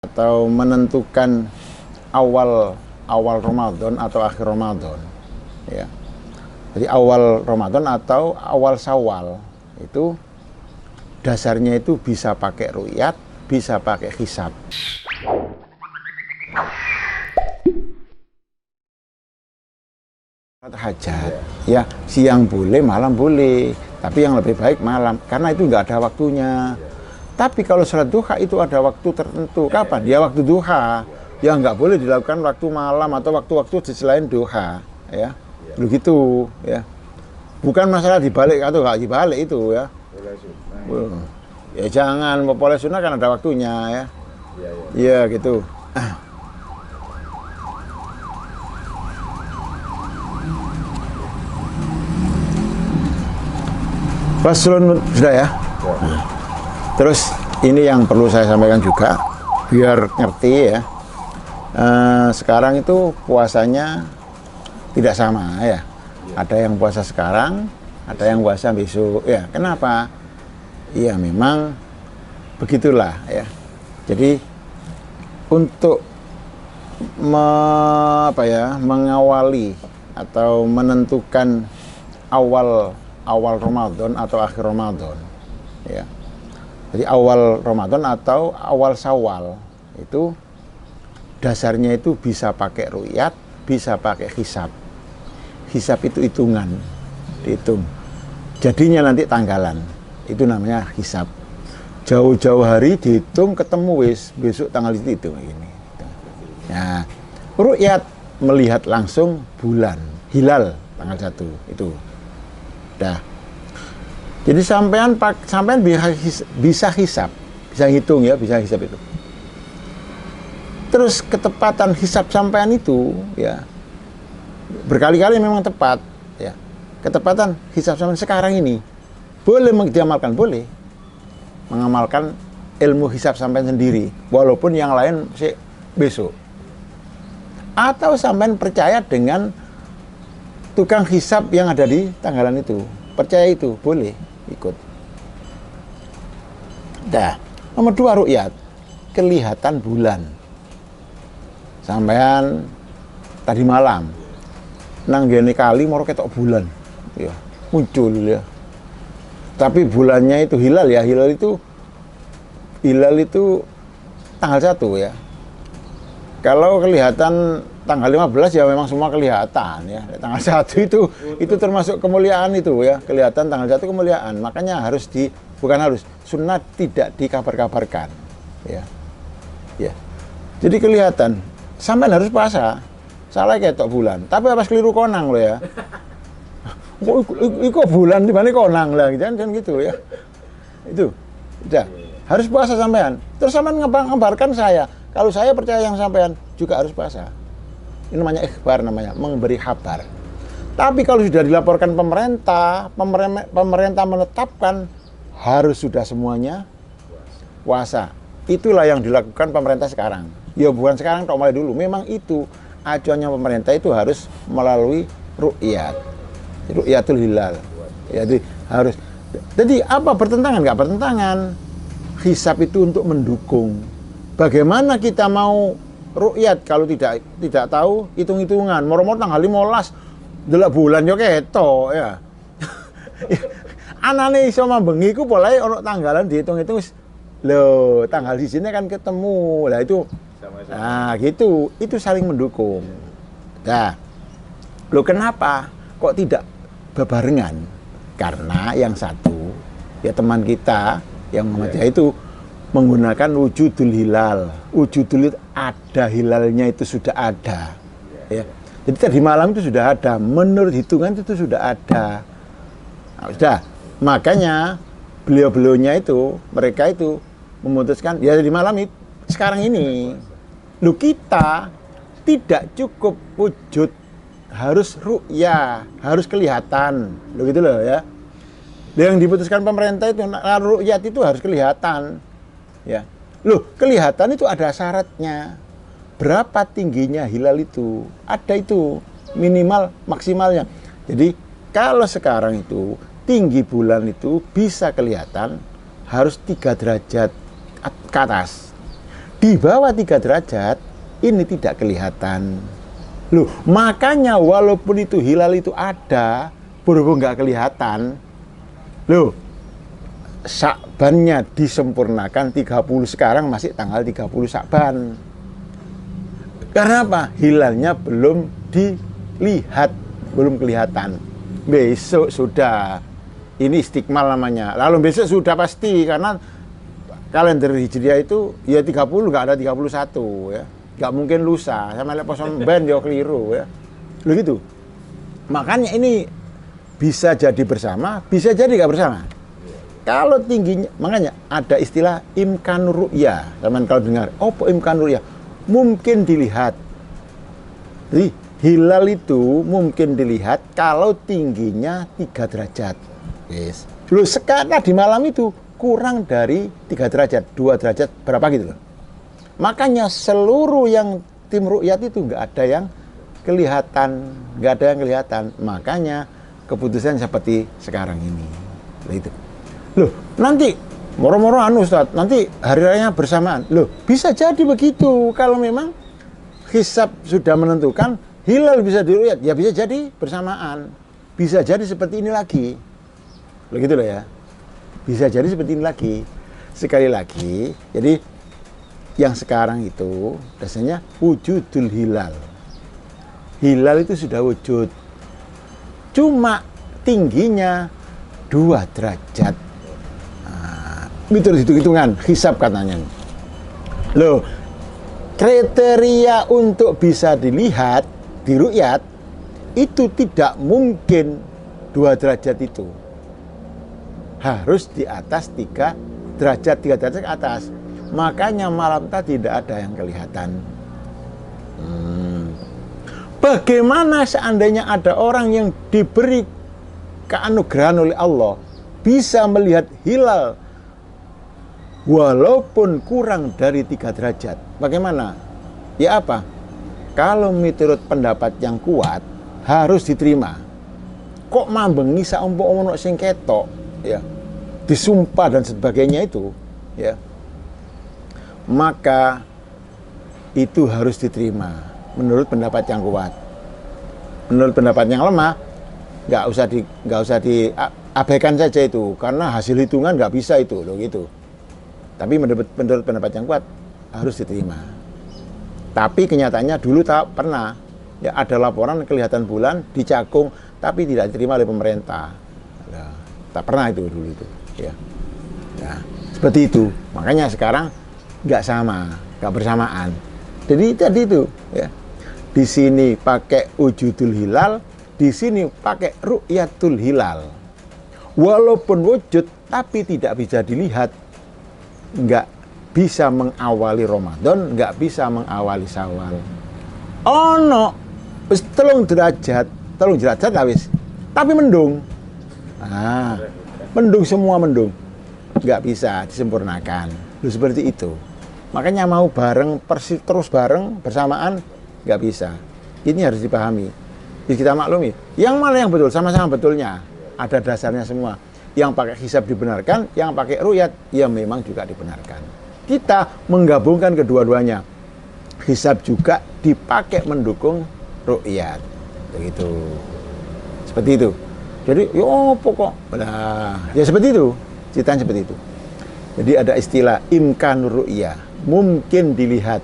atau menentukan awal Ramadan atau akhir Ramadan, ya. Jadi awal Ramadan atau awal Syawal itu dasarnya itu bisa pakai ru'yat, bisa pakai hisab. Hajat, ya, siang boleh, malam boleh, tapi yang lebih baik malam karena itu nggak ada waktunya. Tapi kalau sholat duha itu ada waktu tertentu. Kapan? Ya waktu duha. Ya nggak boleh dilakukan waktu malam atau waktu-waktu selain duha, ya. Begitu, ya. Bukan masalah dibalik atau nggak dibalik itu, ya. Ya jangan mau boleh sunnah kan ada waktunya, ya. Iya gitu. Faslun sudah ya. Terus ini yang perlu saya sampaikan juga biar ngerti ya. Sekarang itu puasanya tidak sama ya. Ada yang puasa sekarang, ada yang puasa besok ya. Kenapa? Iya memang begitulah ya. Jadi untuk mengawali atau menentukan awal Ramadan atau akhir Ramadan, ya. Jadi awal Ramadan atau awal Syawal itu dasarnya itu bisa pakai ru'yat, bisa pakai hisab. Hisab itu hitungan, dihitung. Jadinya nanti tanggalan, itu namanya hisab. Jauh-jauh hari dihitung ketemu besok tanggal itu ini. Nah, ru'yat melihat langsung bulan, hilal tanggal 1 itu. Dah. Jadi sampean bisa hisab, bisa hitung ya, bisa hisab itu. Terus ketepatan hisab sampean itu ya berkali-kali memang tepat ya. Ketepatan hisab sampean sekarang ini boleh diamalkan, boleh mengamalkan ilmu hisab sampean sendiri walaupun yang lain besok. Atau sampean percaya dengan tukang hisab yang ada di tanggalan itu. Percaya itu, boleh ikut. Dah. Nomor 2 ru'yat. Kelihatan bulan. Sampean tadi malam nang gene kali moro ketok bulan. Ya, muncul ya. Tapi bulannya itu hilal ya, hilal itu tanggal 1 ya. Kalau kelihatan tanggal 15 ya memang semua kelihatan ya. Tanggal 1 itu termasuk kemuliaan itu ya. Kelihatan tanggal 1 kemuliaan. Makanya sunnah tidak dikabar-kabarkan ya. Ya. Jadi kelihatan sampean harus puasa. Salah ketok bulan. Tapi pas keliru konang loh ya. Kok bulan di mana konang lah jangan gitu ya. Itu. Udah. Harus puasa sampean. Terus sampean ngabarkan saya. Kalau saya percaya yang sampean juga harus puasa. Ini namanya ikhbar, namanya memberi kabar. Tapi kalau sudah dilaporkan pemerintah menetapkan harus sudah semuanya puasa. Itulah yang dilakukan pemerintah sekarang. Ya bukan sekarang, mulai dulu. Memang itu acuannya pemerintah itu harus melalui ru'yat. Ru'yatul hilal. Jadi harus. Jadi apa bertentangan? Enggak bertentangan. Hisab itu untuk mendukung. Bagaimana kita mau ru'yat kalau tidak tahu hitung-hitungan. Moro-moro tanggal 15 delok bulan yo ketok ya. Anane iso mambengi ku polahe ana tanggalan dihitung-hitung wis lho, tanggal di sini kan ketemu. Lah itu sama-sama. Nah, gitu. Itu saling mendukung. Nah, lo kenapa kok tidak bebarengan? Karena yang satu ya teman kita yang Muhammadiyah itu menggunakan wujudul hilal. Wujudul itu ada hilalnya, itu sudah ada. Ya. Jadi tadi malam itu sudah ada. Menurut hitungan itu sudah ada. Nah, sudah. Makanya beliau-beliaunya itu, mereka itu memutuskan ya di malam itu sekarang ini. Lu kita tidak cukup wujud, harus ru'ya, harus kelihatan. Lu gitu loh ya. Yang diputuskan pemerintah itu ru'yat itu harus kelihatan. Ya, loh kelihatan itu ada syaratnya. Berapa tingginya hilal itu? Ada itu minimal maksimalnya. Jadi kalau sekarang itu tinggi bulan itu bisa kelihatan harus 3 derajat ke atas. Di bawah 3 derajat ini tidak kelihatan. Loh, makanya walaupun itu hilal itu ada, berhubung nggak kelihatan, loh, Sya'bannya disempurnakan 30 sekarang masih tanggal 30 Sya'ban. Karena apa? Hilalnya belum dilihat, belum kelihatan. Besok sudah, ini istikmal namanya. Lalu besok sudah pasti, karena kalender Hijriah itu ya 30, nggak ada 31 ya. Nggak mungkin lusa, sama lek poson ben yo keliru ya. Loh gitu. Makanya ini bisa jadi bersama, bisa jadi nggak bersama. Kalau tingginya, makanya ada istilah imkanur ru'ya. Teman kalau dengar, apa imkanur ru'ya? Mungkin dilihat. Jadi hilal itu mungkin dilihat kalau tingginya 3 derajat. Yes. Loh, sekarang di malam itu kurang dari 3 derajat, 2 derajat berapa gitu loh. Makanya seluruh yang tim ru'yat itu nggak ada yang kelihatan, nggak ada yang kelihatan. Makanya keputusan seperti sekarang ini. Nah, itu. Loh, nanti moro-moro Ustaz, nanti hari rayanya bersamaan. Loh, bisa jadi begitu kalau memang hisab sudah menentukan hilal bisa diru'yat, ya bisa jadi bersamaan. Bisa jadi seperti ini lagi. Begitu loh ya. Bisa jadi seperti ini lagi. Sekali lagi, jadi yang sekarang itu biasanya wujudul hilal. Hilal itu sudah wujud. Cuma tingginya 2 derajat. Nah, itu hitung-hitungan, hisab katanya. Loh, kriteria untuk bisa dilihat, diru'yat, itu tidak mungkin 2 derajat itu. Harus di atas 3 derajat ke atas. Makanya malam tadi tidak ada yang kelihatan. Bagaimana seandainya ada orang yang diberi keanugerahan oleh Allah bisa melihat hilal walaupun kurang dari 3 derajat? Bagaimana? Ya apa? Kalau menurut pendapat yang kuat harus diterima. Kok mambengi saompo ono sing ketok, ya, disumpah dan sebagainya itu, ya, maka itu harus diterima menurut pendapat yang kuat. Menurut pendapat yang lemah, nggak usah diabaikan saja itu, karena hasil hitungan nggak bisa itu loh gitu. Tapi menurut pendapat yang kuat harus diterima. Tapi kenyataannya dulu tak pernah, ya, ada laporan kelihatan bulan di Cakung tapi tidak diterima oleh pemerintah. Nah, tak pernah itu dulu itu, ya. Nah, seperti itu. Makanya sekarang nggak sama, nggak bersamaan. Jadi tadi itu, ya. Di sini pakai wujudul hilal, di sini pakai ru'yatul hilal. Walaupun wujud, tapi tidak bisa dilihat, nggak bisa mengawali Ramadan, nggak bisa mengawali Syawal. Ono, wis 3 derajat wis, tapi mendung. Nah, mendung, semua mendung, nggak bisa disempurnakan. Loh, seperti itu. Makanya mau bareng, terus bareng, bersamaan, nggak bisa. Ini harus dipahami. Jadi kita maklumi. Yang mana yang betul? Sama-sama betulnya. Ada dasarnya semua. Yang pakai hisab dibenarkan, yang pakai ru'yat, ya memang juga dibenarkan. Kita menggabungkan kedua-duanya. Hisab juga dipakai mendukung ru'yat. Begitu. Seperti itu. Jadi, yo pokok. Nah, ya seperti itu. Ceritanya seperti itu. Jadi ada istilah imkan ru'ya, mungkin dilihat.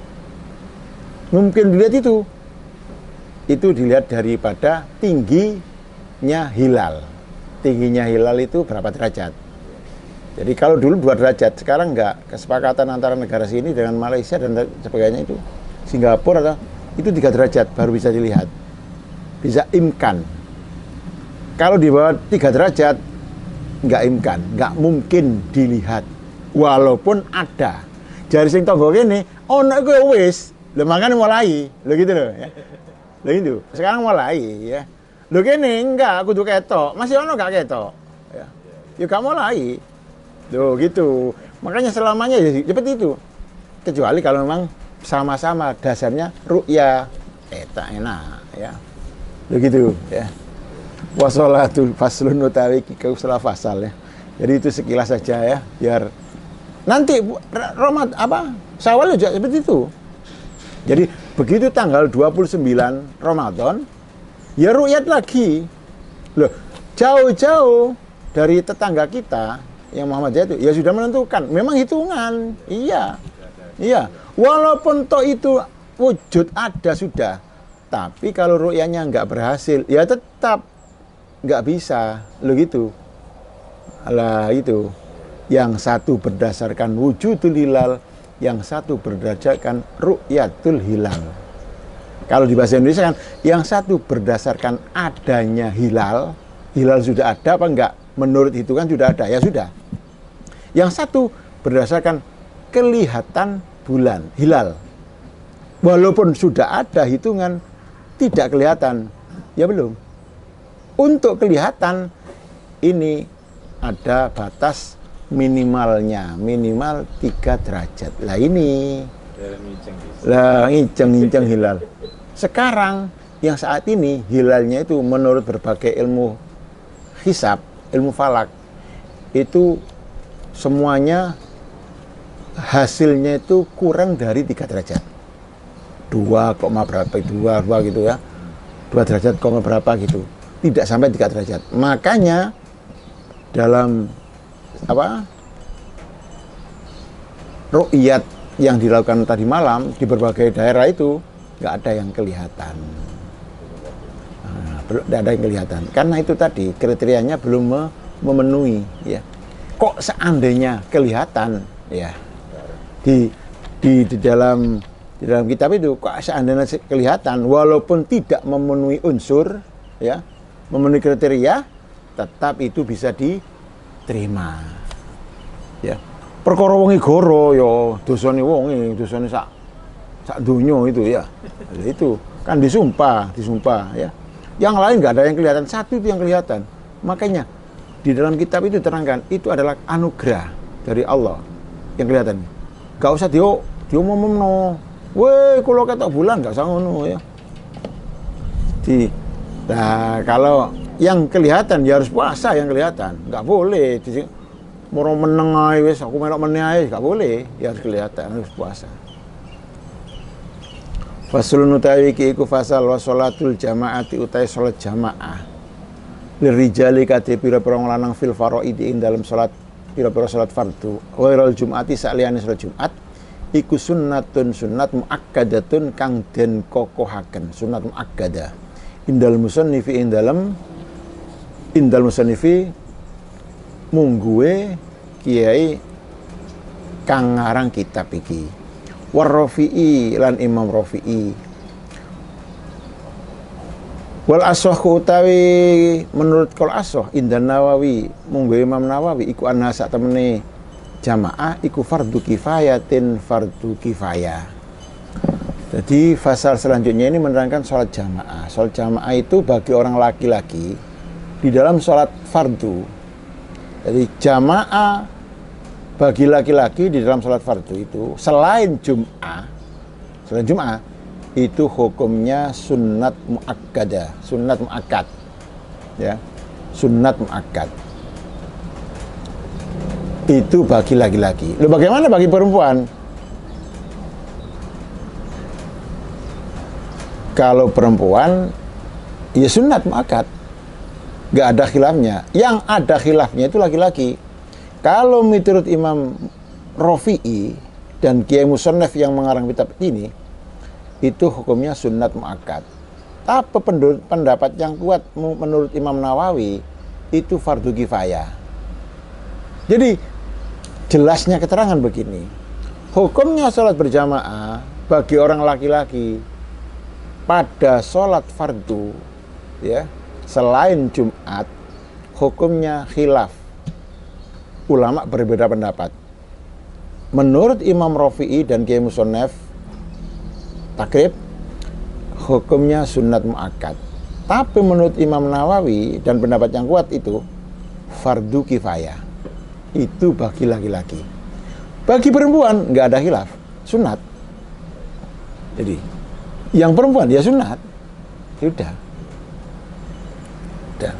Mungkin dilihat itu dilihat daripada tingginya hilal. Tingginya hilal itu berapa derajat. Jadi kalau dulu 2 derajat, sekarang enggak. Kesepakatan antara negara sini dengan Malaysia dan sebagainya itu, Singapura, itu 3 derajat baru bisa dilihat. Bisa imkan. Kalau di bawah 3 derajat, enggak imkan, enggak mungkin dilihat. Walaupun ada. Jari sing tonggo kene, ono iku wis. Lho makane mulai. Lho gitu loh ya. Lho itu. Sekarang mulai ya. Lho kene enggak kudu ketok. Masih ono gak ketok? Ya. Ya gak mulai. Loh gitu. Makanya selamanya ya seperti itu. Kecuali kalau memang sama-sama dasarnya ru'ya. Tak enak ya. Lho gitu ya. Wassalatul faslun utawi kau salah fasal ya. Jadi itu sekilas saja ya, biar Nanti Syawal juga seperti itu. Jadi begitu tanggal 29 Ramadan, ya ru'yat lagi. Loh, jauh-jauh dari tetangga kita yang Muhammadiyah itu ya sudah menentukan. Memang hitungan. Iya. Iya. Walaupun toh itu wujud ada sudah. Tapi kalau ru'yanya nggak berhasil, ya tetap nggak bisa. Loh gitu. Alah itu. Yang satu berdasarkan wujudul hilal, yang satu berdasarkan ru'yatul hilal. Kalau di bahasa Indonesia kan, yang satu berdasarkan adanya hilal, hilal sudah ada apa enggak? Menurut hitungan sudah ada, ya sudah. Yang satu berdasarkan kelihatan bulan, hilal. Walaupun sudah ada hitungan, tidak kelihatan, ya belum. Untuk kelihatan, ini ada batas minimalnya, minimal 3 derajat. Lah ini, lah ngiceng-ngiceng hilal. Sekarang, yang saat ini, hilalnya itu menurut berbagai ilmu hisab, ilmu falak, itu semuanya hasilnya itu kurang dari 3 derajat. 2, berapa, 2 gitu ya. 2 derajat, berapa gitu. Tidak sampai 3 derajat. Makanya, dalam ru'yat yang dilakukan tadi malam di berbagai daerah itu nggak ada yang kelihatan. Nggak ada yang kelihatan. Karena itu tadi kriterianya belum memenuhi. Ya. Kok seandainya kelihatan, ya di dalam kitab itu kok seandainya kelihatan, walaupun tidak memenuhi unsur, ya, memenuhi kriteria, tetap itu bisa diterima. Ya. Perkara wonge goro ya dosane wonge, dosane sak donya itu ya. Itu kan disumpah ya. Yang lain nggak ada yang kelihatan, satu itu yang kelihatan. Makanya di dalam kitab itu terangkan itu adalah anugerah dari Allah yang kelihatan. Gak usah diomongno. Weh, kalau ketok bulan gak usah ngono ya. Nah, kalau yang kelihatan ya harus puasa yang kelihatan. Nggak boleh moro meneng ae wis aku melok meneh ae, gak boleh, ya harus kelihatan, harus puasa. Faslun utawi iki iku fasal wa sholatul jamaati utai salat jamaah. Lirijali kate pira-pira lanang fil faraidi ing dalam salat pira-pira salat fardu. Ghairal jum'ati saliyane salat Jumat iku sunnatun sunnat muakkadatun kang den kokohaken, sunnat muakkadah. Indal musannifi indal musannifi mungguwe kiai kang ngarang kitab iki. War Rafi'i lan Imam Rafi'i. Wal ashahu utawi menurut kol ashah Indan Nawawi mungguwe Imam Nawawi iku ana sak temene jamaah iku fardu kifayatin fardu kifayah. Jadi fasal selanjutnya ini menerangkan sholat jamaah. Sholat jamaah itu bagi orang laki-laki di dalam sholat fardu. Jadi jamaah bagi laki-laki di dalam sholat fardu itu selain Jum'ah itu hukumnya sunnat muakkadah, sunnat muakkad, ya, sunnat muakkad. Itu bagi laki-laki. Lalu bagaimana bagi perempuan? Kalau perempuan, ya sunnat muakkad. Gak ada khilafnya. Yang ada khilafnya itu laki-laki. Kalau menurut Imam Rafi'i dan Kiai Musannaf yang mengarang kitab ini, itu hukumnya sunnat muakkad. Tapi pendapat yang kuat menurut Imam Nawawi itu fardu kifayah. Jadi jelasnya keterangan begini. Hukumnya sholat berjamaah bagi orang laki-laki pada sholat fardu, ya, selain Jumat, hukumnya khilaf. Ulama berbeda pendapat. Menurut Imam Rafi'i dan Kiai Musannaf takrib, hukumnya sunnat muakkad. Tapi menurut Imam Nawawi dan pendapat yang kuat itu fardu kifayah. Itu bagi laki-laki. Bagi perempuan nggak ada khilaf, sunat. Jadi yang perempuan ya sunat. Sudah. Udah.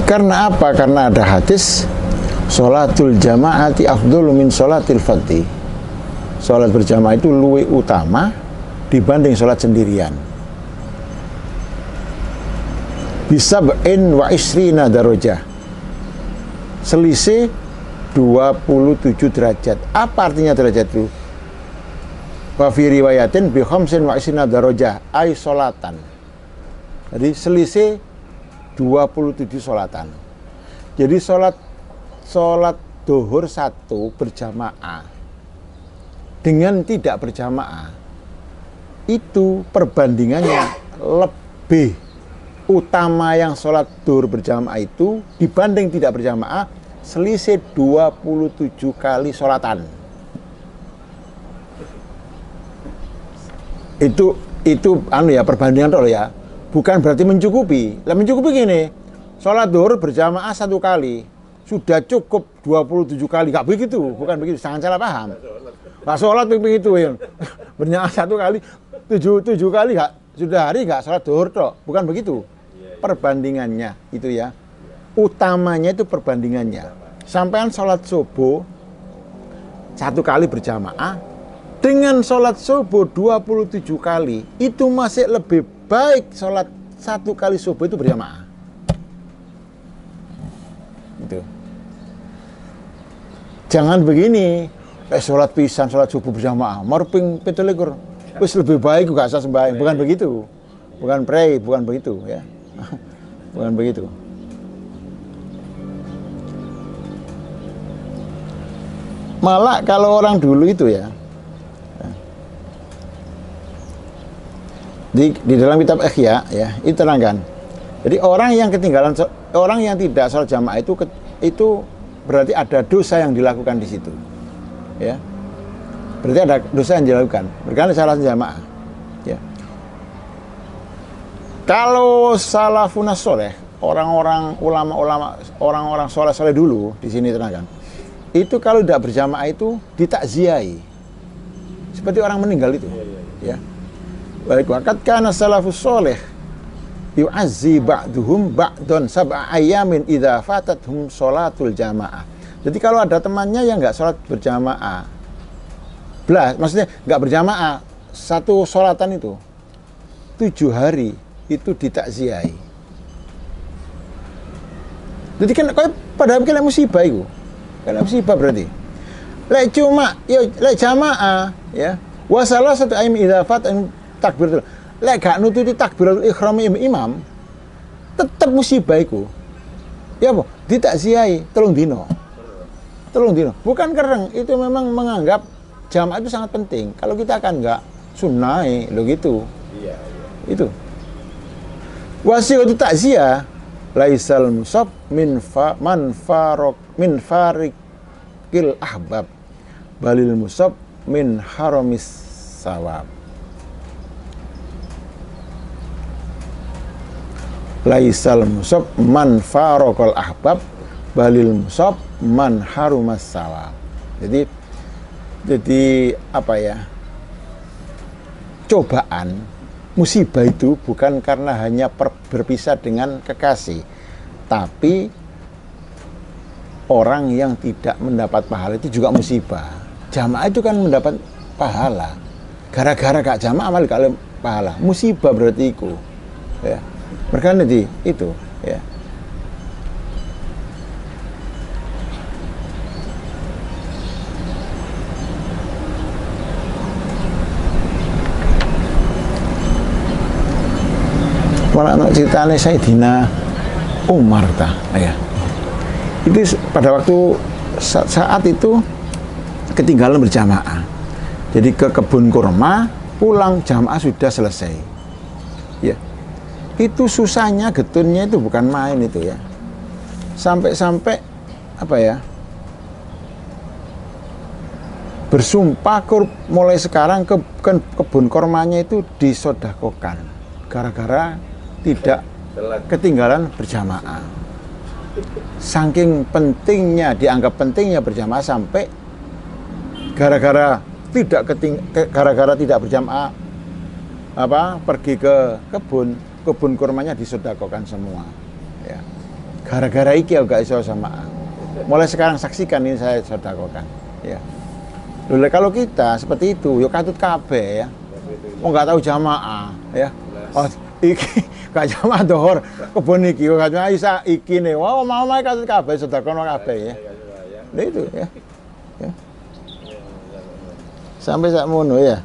Karena apa? Karena ada hadis sholatul jama'ati afdhalu min sholatil fardhi. Sholat berjamaah itu lebih utama dibanding sholat sendirian. Bisab'in wa isrina darajah. Selisih 27 derajat. Apa artinya derajat itu? Wa fi riwayatin bi khamsin wa isrina darajah ay sholatan. Jadi selisih 27 sholatan. Jadi sholat duhur 1 berjamaah dengan tidak berjamaah itu perbandingannya lebih utama yang sholat duhur berjamaah itu dibanding tidak berjamaah selisih 27 kali sholatan. Itu perbandingan loh ya. Bukan berarti mencukupi. Lah mencukupi gini. Sholat duhur berjamaah 1 kali sudah cukup 27 kali. Enggak begitu, bukan begitu. Jangan salah paham. Enggak sholat begitu ya. Berjamaah 1 kali 7 kali enggak sudah hari enggak sholat duhur toh. Bukan begitu. Perbandingannya itu ya. Utamanya itu perbandingannya. Sampean sholat subuh 1 kali berjamaah dengan sholat subuh 27 kali itu masih lebih baik sholat 1 kali subuh itu berjamaah. Itu. Jangan begini, sholat pisan, sholat subuh berjamaah, marping 17 wis lebih baik gak usah sembahyang. Bukan begitu. Bukan pray, bukan begitu ya. Bukan begitu. Malah kalau orang dulu itu ya, di dalam kitab Ihya ya, itu terangkan. Jadi orang yang ketinggalan, orang yang tidak sholat jamaah itu berarti ada dosa yang dilakukan di situ. Ya. Berarti ada dosa yang dilakukan. Berkali salah jamaah. Ya. Kalau salafun soleh, orang-orang ulama-ulama, orang-orang soleh-soleh dulu di sini terangkan. Itu kalau tidak berjamaah itu ditakziahi. Seperti orang meninggal itu. Ya. Baik, waqad kana salafus soleh yu'azzi ba'duhum ba'don sab'a ayamin idza fatathum sholatul jamaah. Jadi kalau ada temannya yang enggak sholat berjamaah, maksudnya enggak berjamaah, satu sholatan itu 7 hari itu ditakziahi. Jadi kan padahal kena musibah itu. Kena musibah berarti. Lek cuma lek jamaah ya, wa salah satu ayam idza fatathum takbiratul. Lek gak nututi takbiratul ihram imam, tetap musibah iku. Ya apa? Ditakziahi 3 dino. 3 dino. Bukan kereng, itu memang menganggap jamaah itu sangat penting. Kalau kita kan enggak sunnah lo gitu. Iya. Itu. Wasiatu takziah laisal musab min farikil ahbab balil musab min haramis sawab. Laisal musab man faraqal ahbab balil musab man harumas sawab. Jadi apa ya? Cobaan, musibah itu bukan karena hanya berpisah dengan kekasih, tapi orang yang tidak mendapat pahala itu juga musibah. Jamaah itu kan mendapat pahala. Gara-gara gak jamaah malah kalau pahala. Musibah berarti itu. Ya. Mereka nanti itu ya. Malah anak ceritanya Sayyidina Umar ya. Itu pada waktu saat itu ketinggalan berjamaah. Jadi ke kebun kurma, pulang jamaah sudah selesai. Ya. Itu susahnya getunnya itu bukan main itu ya. Sampai apa ya? Bersumpah mulai sekarang kebun kormanya itu disodakokan gara-gara tidak ketinggalan berjamaah. Saking pentingnya, dianggap pentingnya berjamaah sampai gara-gara tidak berjamaah pergi ke kebun kurmanya disodakokan semua ya. Gara-gara iki aku gak iso jamaah. Mulai sekarang saksikan ini saya sedekahkan. Ya. Loh, kalau kita seperti itu, yuk katut kabeh ya. Oh nggak tahu jamaah ya. Oh iki gak jamaah dohor kebun iki kok gak isa iki nih. Wah mau katut kabeh sedekahno kabeh ya. Nah itu ya. Ya. Sampai sak mono ya.